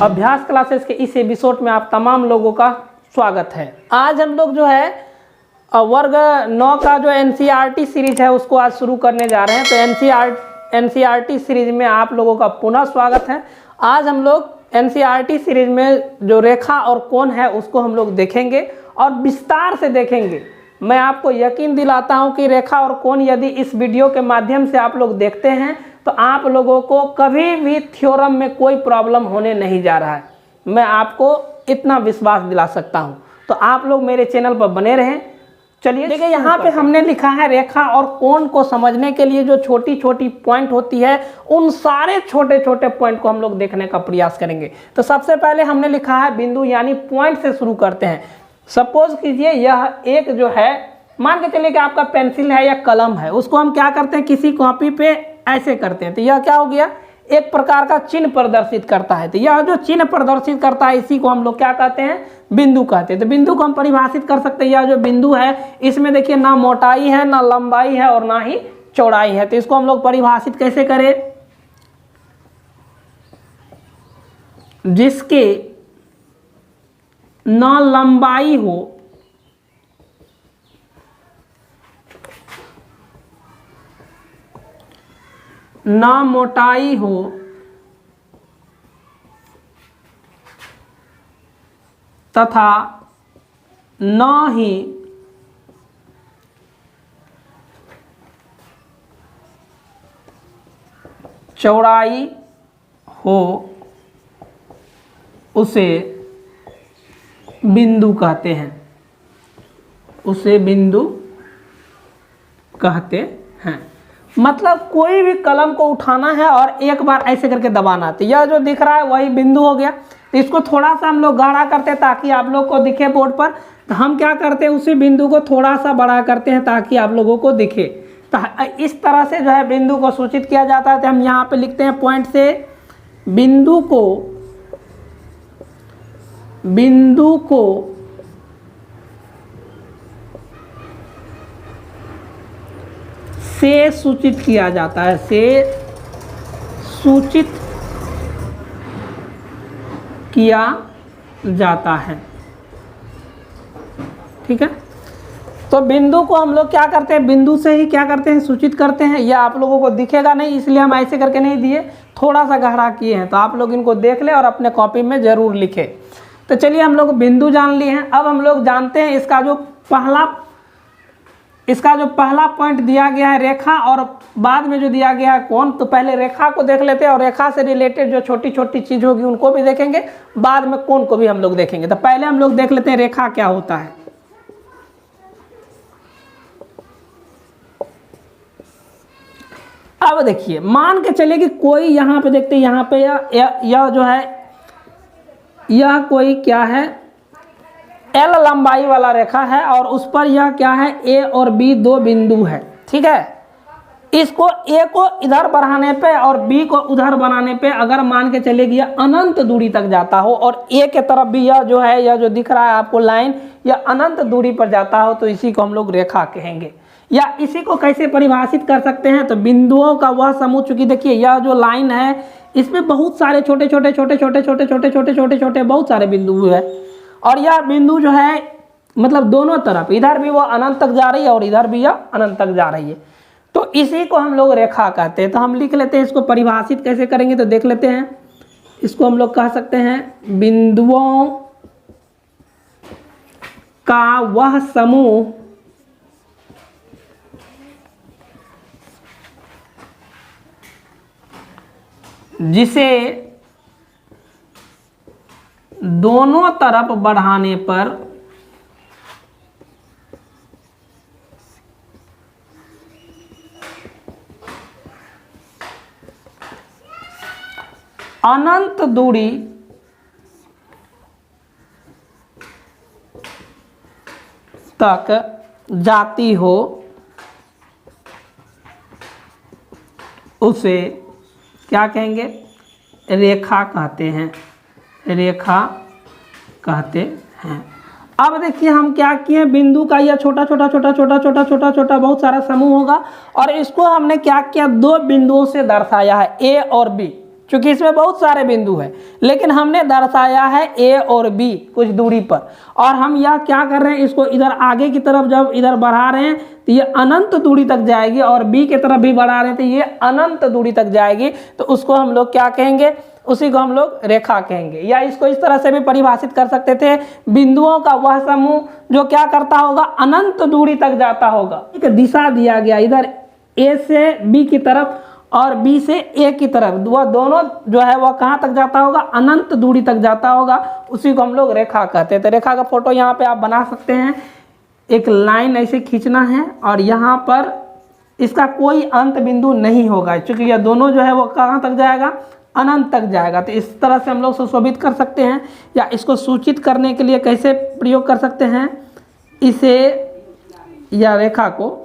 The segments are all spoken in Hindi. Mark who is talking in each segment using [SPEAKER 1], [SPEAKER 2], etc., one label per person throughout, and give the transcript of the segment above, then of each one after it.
[SPEAKER 1] अभ्यास क्लासेस के इस एपिसोड में आप तमाम लोगों का स्वागत है। आज हम लोग जो है वर्ग 9 का जो एनसीईआरटी सीरीज है उसको आज शुरू करने जा रहे हैं। तो एनसीईआरटी सीरीज में आप लोगों का पुनः स्वागत है। आज हम लोग एनसीईआरटी सीरीज में जो रेखा और कोण है उसको हम लोग देखेंगे और विस्तार से देखेंगे। मैं आपको यकीन दिलाता हूं कि रेखा और कोण यदि इस वीडियो के माध्यम से आप लोग देखते हैं तो आप लोगों को कभी भी थ्योरम में कोई प्रॉब्लम होने नहीं जा रहा है। मैं आपको इतना विश्वास दिला सकता हूं। तो आप लोग मेरे चैनल पर बने रहें। चलिए देखिए, यहाँ पे हमने लिखा है रेखा और कोण को समझने के लिए जो छोटी छोटी पॉइंट होती है उन सारे छोटे छोटे पॉइंट को हम लोग देखने का प्रयास करेंगे। तो सबसे पहले हमने लिखा है बिंदु, यानी पॉइंट से शुरू करते हैं। सपोज कीजिए यह एक जो है, मान के चलिए कि आपका पेंसिल है या कलम है, उसको हम क्या करते हैं किसी कॉपी पे ऐसे करते हैं तो यह क्या हो गया, एक प्रकार का चिन्ह प्रदर्शित करता है। तो यह जो चिन्ह प्रदर्शित करता है इसी को हम लोग क्या कहते हैं, बिंदु कहते हैं। तो बिंदु को हम परिभाषित कर सकते हैं। यह जो बिंदु है इसमें देखिए ना मोटाई है, ना लंबाई है और ना ही चौड़ाई है। तो इसको हम लोग परिभाषित कैसे करें, जिसके ना लंबाई हो ना मोटाई हो तथा न ही चौड़ाई हो, उसे बिंदु कहते हैं। उसे बिंदु कहते हैं। मतलब कोई भी कलम को उठाना है और एक बार ऐसे करके दबाना है। तो यह जो दिख रहा है वही बिंदु हो गया। तो इसको थोड़ा सा हम लोग गाढ़ा करते हैं ताकि आप लोग को दिखे बोर्ड पर। तो हम क्या करते हैं, उसी बिंदु को थोड़ा सा बड़ा करते हैं ताकि आप लोगों को दिखे। तो इस तरह से जो है बिंदु को सूचित किया जाता है। तो हम यहाँ पे लिखते हैं पॉइंट से बिंदु को से सूचित किया जाता है, से सूचित किया जाता है। ठीक है। तो बिंदु को हम लोग क्या करते हैं, बिंदु से ही क्या करते हैं, सूचित करते हैं। यह आप लोगों को दिखेगा नहीं इसलिए हम ऐसे करके नहीं दिए, थोड़ा सा गहरा किए हैं। तो आप लोग इनको देख लें और अपने कॉपी में जरूर लिखें। तो चलिए हम लोग बिंदु जान लिए हैं। अब हम लोग जानते हैं इसका जो पहला पॉइंट दिया गया है रेखा और बाद में जो दिया गया है कोण। तो पहले रेखा को देख लेते हैं और रेखा से रिलेटेड जो छोटी छोटी चीज होगी उनको भी देखेंगे, बाद में कोण को भी हम लोग देखेंगे। तो पहले हम लोग देख लेते हैं रेखा क्या होता है। अब देखिए, मान के चलिए कि कोई यहाँ पे देखते हैं, यहाँ पे यह जो है यह कोई क्या है, एल लंबाई वाला रेखा है और उस पर यह क्या है, ए और बी दो बिंदु है। ठीक है। इसको ए को इधर बढ़ाने पे और बी को उधर बनाने पे अगर मान के चले कि यह अनंत दूरी तक जाता हो और ए के तरफ भी यह जो है, यह जो दिख रहा है आपको लाइन, यह अनंत दूरी पर जाता हो तो इसी को हम लोग रेखा कहेंगे। या इसी को कैसे परिभाषित कर सकते हैं, तो बिंदुओं का वह समूह, चूंकि देखिए यह जो लाइन है इसमें बहुत सारे छोटे छोटे बहुत सारे बिंदु है और यह बिंदु जो है मतलब दोनों तरफ, इधर भी वो अनंत तक जा रही है और इधर भी यह अनंत तक जा रही है। तो इसी को हम लोग रेखा कहते हैं। तो हम लिख लेते हैं, इसको परिभाषित कैसे करेंगे तो देख लेते हैं। इसको हम लोग कह सकते हैं बिंदुओं का वह समूह जिसे दोनों तरफ बढ़ाने पर अनंत दूरी तक जाती हो उसे क्या कहेंगे, रेखा कहते हैं। रेखा कहते हैं। अब देखिए हम क्या किए, बिंदु का यह छोटा छोटा बहुत सारा समूह होगा और इसको हमने क्या किया, दो बिंदुओं से दर्शाया है, ए और बी। क्योंकि इसमें बहुत सारे बिंदु हैं, लेकिन हमने दर्शाया है ए और बी कुछ दूरी पर, और हम यह क्या कर रहे हैं, इसको इधर आगे की तरफ जब इधर बढ़ा रहे हैं तो ये अनंत दूरी तक जाएगी, और बी की तरफ भी बढ़ा रहे हैं तो ये अनंत दूरी तक जाएगी। तो उसको हम लोग क्या कहेंगे, उसी को हम लोग रेखा कहेंगे। या इसको इस तरह से भी परिभाषित कर सकते थे, बिंदुओं का वह समूह जो क्या करता होगा, अनंत दूरी तक जाता होगा। एक दिशा दिया गया इधर ए से बी की तरफ और बी से ए की तरफ, वह दोनों जो है वह कहाँ तक जाता होगा, अनंत दूरी तक जाता होगा, उसी को हम लोग रेखा कहते हैं। तो रेखा का फोटो यहाँ पे आप बना सकते हैं। एक लाइन ऐसे खींचना है और यहाँ पर इसका कोई अंत बिंदु नहीं होगा, क्योंकि यह दोनों जो है वो कहाँ तक जाएगा, अनंत तक जाएगा। तो इस तरह से हम लोग सुशोभित कर सकते हैं। या इसको सूचित करने के लिए कैसे प्रयोग कर सकते हैं, इसे या रेखा को,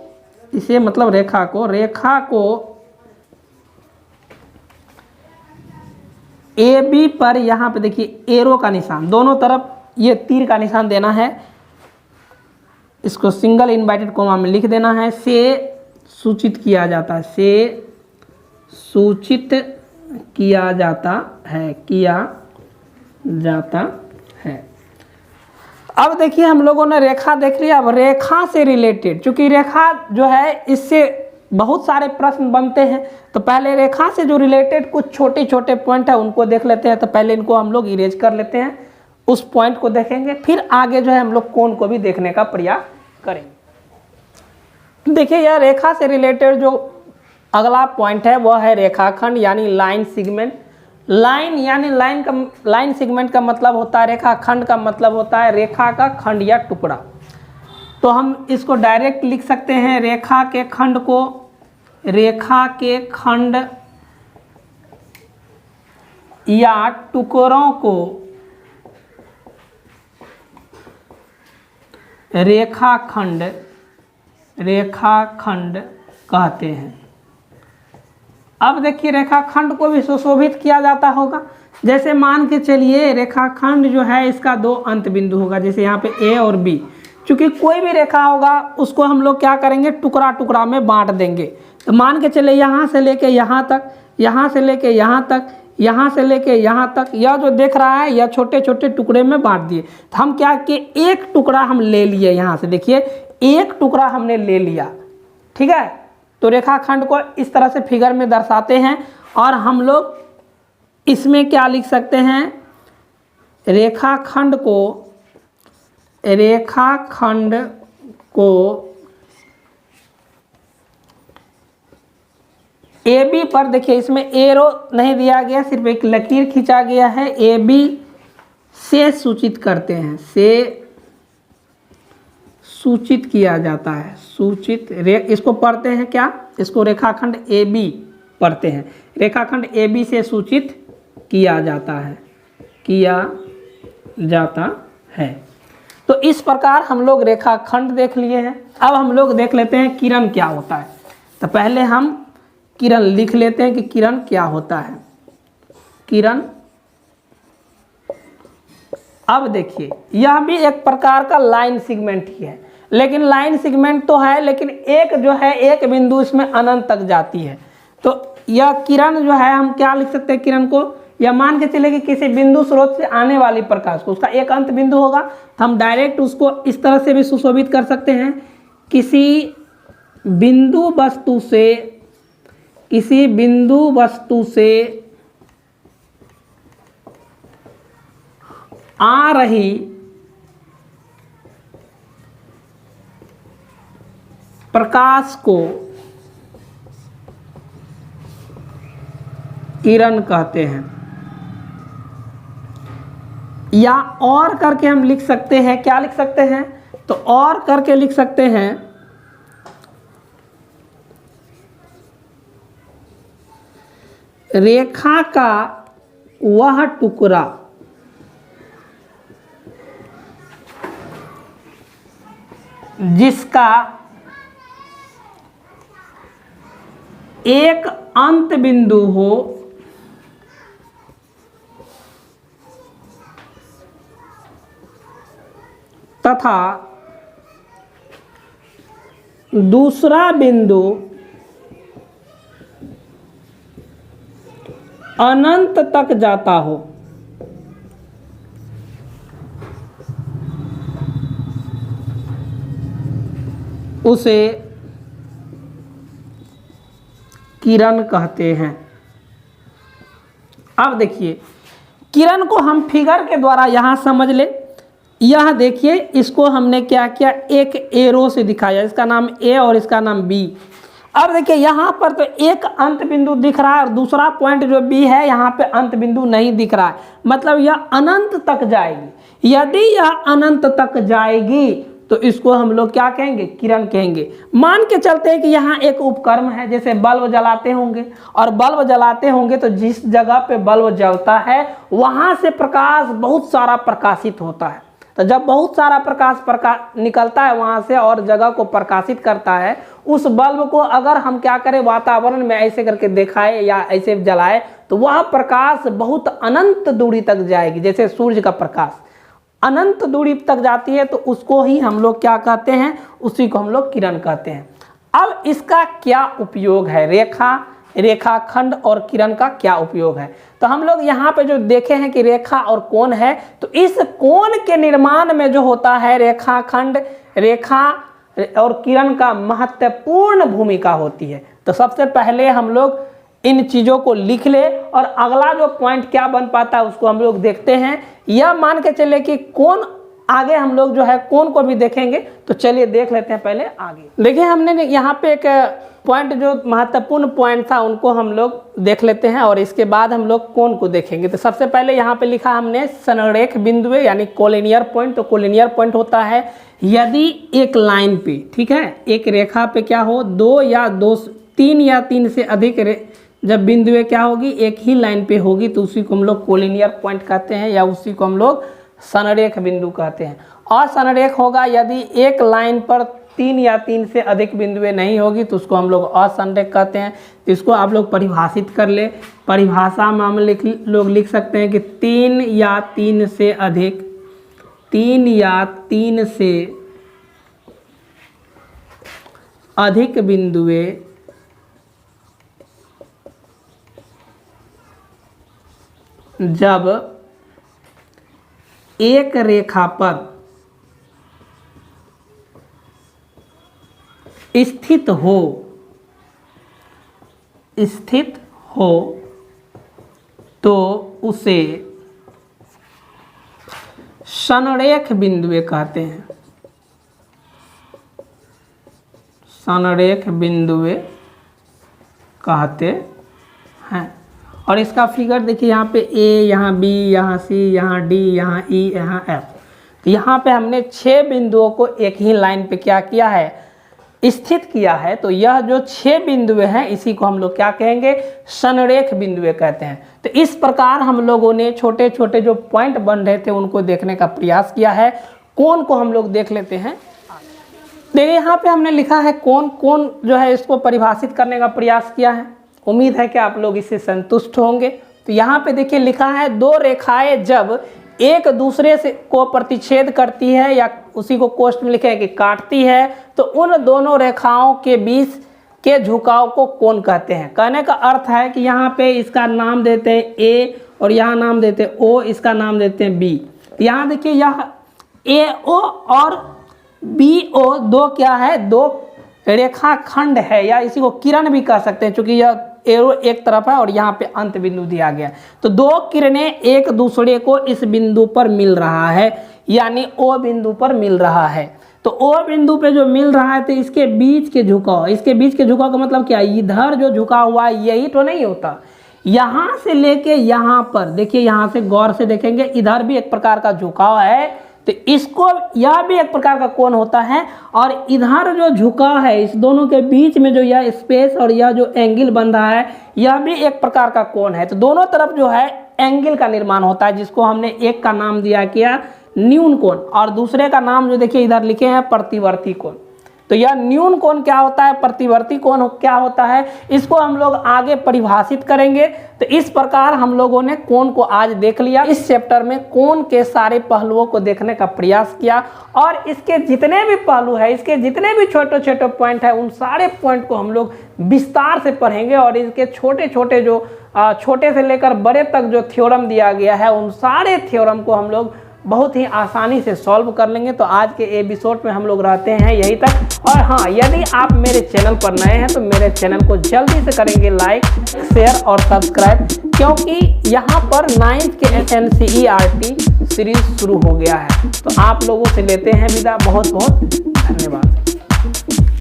[SPEAKER 1] इसे मतलब रेखा को ए बी पर यहाँ पे देखिए एरो का निशान, दोनों तरफ ये तीर का निशान देना है, इसको सिंगल इन्वर्टेड कोमा में लिख देना है। से सूचित किया जाता है, से सूचित किया जाता है। अब देखिए हम लोगों ने रेखा देख लिया। अब रेखा से रिलेटेड, चूंकि रेखा जो है इससे बहुत सारे प्रश्न बनते हैं, तो पहले रेखा से जो रिलेटेड कुछ छोटे छोटे पॉइंट है उनको देख लेते हैं। तो पहले इनको हम लोग इरेज कर लेते हैं, उस पॉइंट को देखेंगे, फिर आगे जो है हम लोग कोण को भी देखने का प्रयास करेंगे। देखिए यह रेखा से रिलेटेड जो अगला पॉइंट है वह है रेखाखंड यानी लाइन सेगमेंट। लाइन यानी लाइन सेगमेंट का मतलब होता है, रेखाखंड का मतलब होता है रेखा का खंड या टुकड़ा। तो हम इसको डायरेक्ट लिख सकते हैं, रेखा के खंड को, रेखा के खंड या टुकड़ों को रेखाखंड कहते हैं। अब देखिए रेखाखंड को भी सुशोभित किया जाता होगा। जैसे मान के चलिए रेखाखंड जो है इसका दो अंत बिंदु होगा, जैसे यहाँ पे ए और बी। चूंकि कोई भी रेखा होगा उसको हम लोग क्या करेंगे, टुकड़ा टुकड़ा में बांट देंगे। तो मान के चले यहाँ से लेके यहाँ तक, यहाँ से लेके यहाँ तक, यहाँ से लेके यहाँ तक, यह जो देख रहा है यह छोटे छोटे टुकड़े में बांट दिए। तो हम क्या किए, एक टुकड़ा हम ले लिए, यहाँ से देखिए एक टुकड़ा हमने ले लिया, ठीक है। तो रेखाखंड को इस तरह से फिगर में दर्शाते हैं। और हम लोग इसमें क्या लिख सकते हैं, रेखाखंड को ए बी पर, देखिए इसमें एरो नहीं दिया गया, सिर्फ एक लकीर खींचा गया है। ए बी से सूचित करते हैं, से सूचित किया जाता है, सूचित इसको पढ़ते हैं क्या, इसको रेखाखंड ए बी पढ़ते हैं। रेखाखंड ए बी से सूचित किया जाता है। तो इस प्रकार हम लोग रेखाखंड देख लिए हैं। अब हम लोग देख लेते हैं किरण क्या होता है। तो पहले हम किरण लिख लेते हैं कि किरण क्या होता है। किरण, अब देखिए यह भी एक प्रकार का लाइन सेगमेंट ही है, लेकिन लाइन सेगमेंट तो है, लेकिन एक जो है एक बिंदु इसमें अनंत तक जाती है। तो यह किरण जो है हम क्या लिख सकते हैं, किरण को या मान के चले कि किसी बिंदु स्रोत से आने वाली प्रकाश को, उसका एक अंत बिंदु होगा, तो हम डायरेक्ट उसको इस तरह से भी सुशोभित कर सकते हैं, किसी बिंदु वस्तु से आ रही प्रकाश को किरण कहते हैं। या और करके हम लिख सकते हैं, क्या लिख सकते हैं, तो और करके लिख सकते हैं रेखा का वह टुकड़ा जिसका एक अंत बिंदु हो तथा दूसरा बिंदु अनंत तक जाता हो, उसे किरण कहते हैं। अब देखिए किरण को हम फिगर के द्वारा यहाँ समझ ले। यह देखिए इसको हमने क्या किया, एक एरो से दिखाया, इसका नाम ए और इसका नाम बी। अब देखिए यहाँ पर तो एक अंत बिंदु दिख रहा है और दूसरा पॉइंट जो बी है यहाँ पे अंत बिंदु नहीं दिख रहा है, मतलब यह अनंत तक जाएगी। यदि यह अनंत तक जाएगी तो इसको हम लोग क्या कहेंगे, किरण कहेंगे। मान के चलते हैं कि यहाँ एक उपकरण है, जैसे बल्ब जलाते होंगे, और बल्ब जलाते होंगे तो जिस जगह पे बल्ब जलता है वहाँ से प्रकाश बहुत सारा प्रकाशित होता है। तो जब बहुत सारा प्रकाश निकलता है वहाँ से और जगह को प्रकाशित करता है, उस बल्ब को अगर हम क्या करें, वातावरण में ऐसे करके दिखाए या ऐसे जलाए तो वह प्रकाश बहुत अनंत दूरी तक जाएगी। जैसे सूर्य का प्रकाश अनंत दूरी तक जाती है तो उसको ही हम लोग क्या कहते हैं, उसी को हम लोग किरण कहते हैं। अब इसका क्या उपयोग है, रेखाखंड और किरण का क्या उपयोग है, तो हम लोग यहाँ पे जो देखे हैं कि रेखा और कोण है, तो इस कोण के निर्माण में जो होता है रेखाखंड, रेखा और किरण का महत्वपूर्ण भूमिका होती है। तो सबसे पहले हम लोग इन चीज़ों को लिख ले और अगला जो पॉइंट क्या बन पाता है उसको हम लोग देखते हैं। यह मान के चले कि कोण आगे हम लोग जो है कोण को भी देखेंगे, तो चलिए देख लेते हैं पहले आगे। देखिए हमने यहाँ पे एक पॉइंट जो महत्वपूर्ण पॉइंट था उनको हम लोग देख लेते हैं और इसके बाद हम लोग कोण को देखेंगे। तो सबसे पहले यहाँ पे लिखा हमने संरेख बिंदु यानी कोलिनियर पॉइंट। तो कोलिनियर पॉइंट होता है यदि एक लाइन पे, ठीक है, एक रेखा पे क्या हो, तीन या तीन से अधिक जब बिंदुएं क्या होगी, एक ही लाइन पे होगी, तो उसी को हम लोग कोलिनियर पॉइंट कहते हैं या उसी को हम लोग संरेख बिंदु कहते हैं। और संरेख होगा यदि एक लाइन पर तीन या तीन से अधिक बिंदुएं नहीं होगी तो उसको हम लोग असंरेख कहते हैं। इसको आप लोग परिभाषित कर ले। परिभाषा में हम लोग लिख सकते हैं कि तीन या तीन से अधिक बिंदुएं जब एक रेखा पर स्थित हो तो उसे संरेख बिंदुएं कहते हैं। संरेख बिंदुएं कहते हैं। और इसका फिगर देखिए, यहाँ पे ए, यहाँ बी, यहाँ सी, यहाँ डी, यहाँ ई, यहाँ एफ। तो यहाँ पे हमने 6 बिंदुओं को एक ही लाइन पे क्या किया है, स्थित किया है। तो यह जो 6 बिंदुएं हैं इसी को हम लोग क्या कहेंगे, संरेख बिंदुएं कहते हैं। तो इस प्रकार हम लोगों ने छोटे छोटे जो पॉइंट बन रहे थे उनको देखने का प्रयास किया है। कोण को हम लोग देख लेते हैं। देखिए यहाँ पे हमने लिखा है कोण जो है इसको परिभाषित करने का प्रयास किया है। उम्मीद है कि आप लोग इससे संतुष्ट होंगे। तो यहाँ पे देखिए लिखा है, दो रेखाएं जब एक दूसरे से को प्रतिच्छेद करती है या उसी को कोष्ठ में लिखे है कि काटती है, तो उन दोनों रेखाओं के बीच के झुकाव को कोण कहते हैं। कहने का अर्थ है कि यहाँ पे इसका नाम देते हैं ए और यहाँ नाम देते हैं ओ, इसका नाम देते हैं बी। यहाँ देखिए यह ए ओ और बी ओ दो क्या है, दो रेखाखंड है या इसी को किरण भी कह सकते हैं, क्योंकि यह एरो एक तरफ है और यहाँ पे अंत बिंदु दिया गया है। तो दो किरणें एक दूसरे को इस बिंदु पर मिल रहा है, यानी ओ बिंदु पर मिल रहा है। तो ओ बिंदु पे जो मिल रहा है तो इसके बीच के झुकाव, इसके बीच के झुकाव का मतलब क्या है, इधर जो झुका हुआ है यही तो नहीं होता, यहाँ से लेके यहाँ पर देखिए, यहाँ से गौर से देखेंगे इधर भी एक प्रकार का झुकाव है। तो इसको यह भी एक प्रकार का कोण होता है और इधर जो झुकाव है इस दोनों के बीच में जो यह स्पेस और यह जो एंगल बन रहा है यह भी एक प्रकार का कोण है। तो दोनों तरफ जो है एंगल का निर्माण होता है, जिसको हमने एक का नाम दिया किया न्यून कोण और दूसरे का नाम जो देखिए इधर लिखे हैं प्रतिवर्ती कोण। तो यह न्यून कोण क्या होता है, प्रतिवर्ती कोण क्या होता है, इसको हम लोग आगे परिभाषित करेंगे। तो इस प्रकार हम लोगों ने कोण को आज देख लिया। इस चैप्टर में कोण के सारे पहलुओं को देखने का प्रयास किया और इसके जितने भी पहलू है, इसके जितने भी छोटे छोटे पॉइंट है, उन सारे पॉइंट को हम लोग विस्तार से पढ़ेंगे और इसके छोटे छोटे जो छोटे से लेकर बड़े तक जो थ्योरम दिया गया है, उन सारे थ्योरम को हम लोग बहुत ही आसानी से सॉल्व कर लेंगे। तो आज के एपिसोड में हम लोग रहते हैं यहीं तक। और हाँ, यदि आप मेरे चैनल पर नए हैं तो मेरे चैनल को जल्दी से करेंगे लाइक, शेयर और सब्सक्राइब, क्योंकि यहाँ पर 9th के NCERT सीरीज शुरू हो गया है। तो आप लोगों से लेते हैं विदा। बहुत बहुत धन्यवाद।